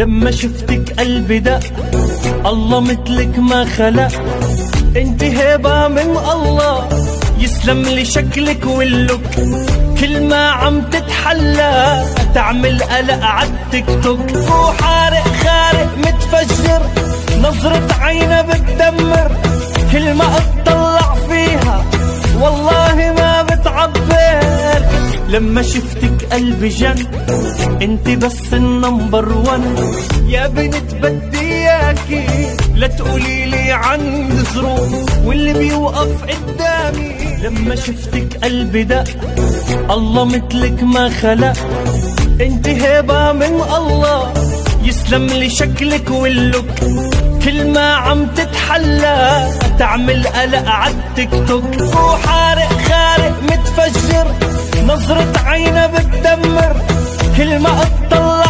لما شفتك قلبي دق، الله مثلك ما خلق، انت هبة من الله، يسلم لي شكلك واللوك، كل ما عم تتحلى تعمل قلق عالتيك توك، وحارق خارق متفجر، نظرة عينها بتدمر، كل ما اطلع فيها والله ما بتعبر. لما شفتك قلبي جن، انت بس النمبر ون، يا بنت بدي اياكي لا تقولي لي عن ظروف واللي بيوقف قدامي. لما شفتك قلبي دق، الله مثلك ما خلق، انت هبة من الله، يسلم لي شكلك واللوك، كل ما عم تتحلى تعمل قلق عالتيك توك، وحارق خارق متفجر، نظرة عينها بتدمر، كل ما اطلع